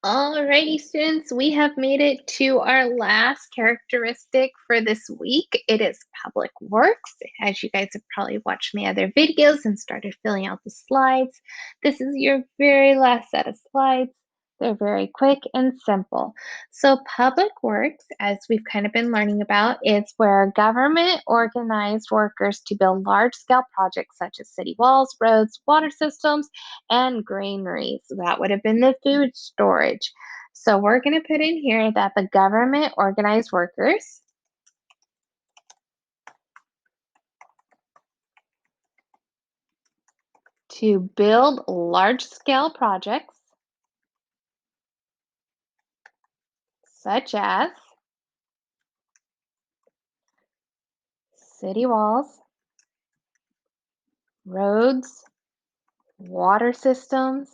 Alrighty, students, we have made it to our last characteristic for this week. It is public works. As you guys have probably watched my other videos and started filling out the slides, this is your very last set of slides. They're very quick and simple. So, public works, as we've kind of been learning about, is where government organized workers to build large scale projects such as city walls, roads, water systems, and granaries. That would have been the food storage. So we're going to put in here that the government organized workers to build large scale projects such as city walls, roads, water systems,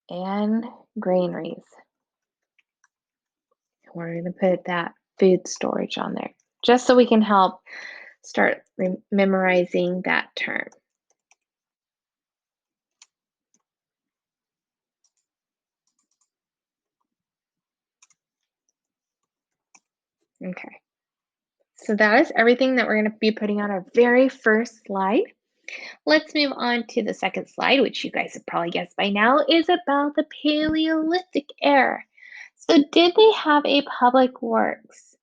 and granaries. We're going to put that food storage on there just so we can help start memorizing that term. Okay. So that is everything that we're going to be putting on our very first slide. Let's move on to the second slide, which you guys have probably guessed by now is about the Paleolithic era. So did they have a public works?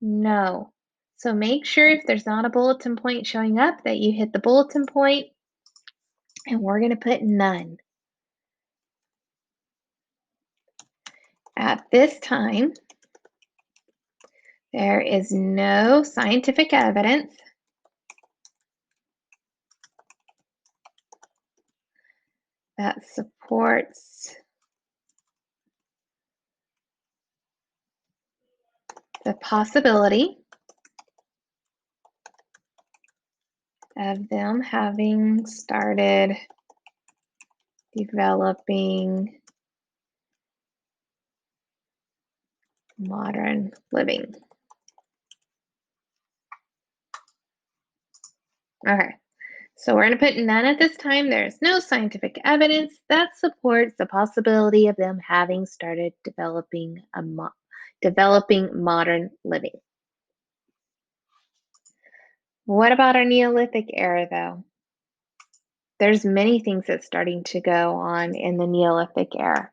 No. So make sure if there's not a bulletin point showing up that you hit the bulletin point, and we're going to put none. At this time, there is no scientific evidence that supports the possibility of them having started developing modern living. Okay, so we're going to put none at this time. There's no scientific evidence that supports the possibility of them having started developing modern living. What about our Neolithic era, though? There's many things that's starting to go on in the Neolithic era.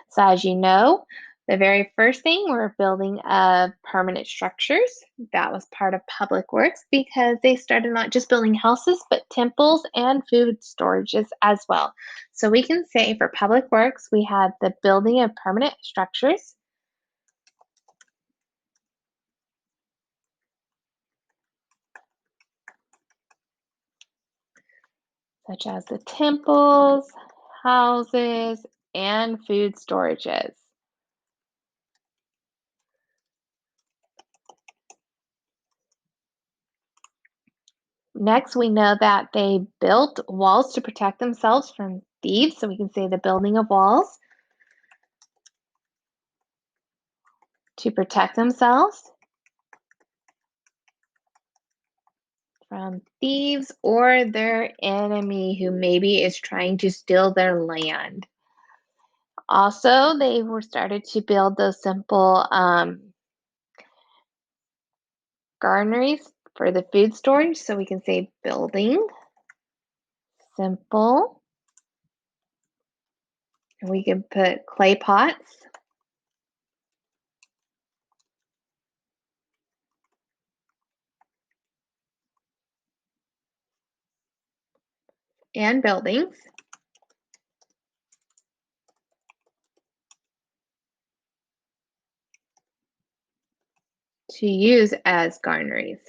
So as you know, the very first thing we're building of permanent structures. That was part of public works because they started not just building houses, but temples and food storages as well. So we can say for public works, we had the building of permanent structures, such as the temples, houses, and food storages. Next, we know that they built walls to protect themselves from thieves. So we can say the building of walls to protect themselves from thieves or their enemy who maybe is trying to steal their land. Also, they were started to build those simple garneries for the food storage. So we can say building, simple, and we can put clay pots. And buildings to use as garneries.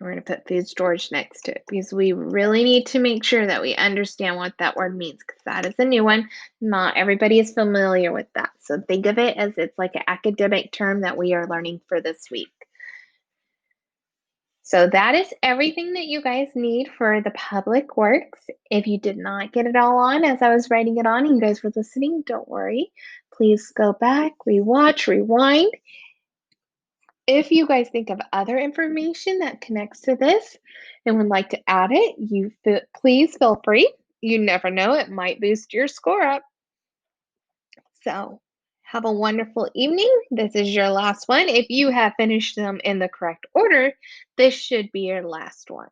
We're going to put food storage next to it because we really need to make sure that we understand what that word means because that is a new one. Not everybody is familiar with that. So think of it as it's like an academic term that we are learning for this week. So that is everything that you guys need for the public works. If you did not get it all on as I was writing it on and you guys were listening, don't worry. Please go back, rewatch, rewind, If you guys think of other information that connects to this and would like to add it, please feel free. You never know, it might boost your score up. So, have a wonderful evening. This is your last one. If you have finished them in the correct order, this should be your last one.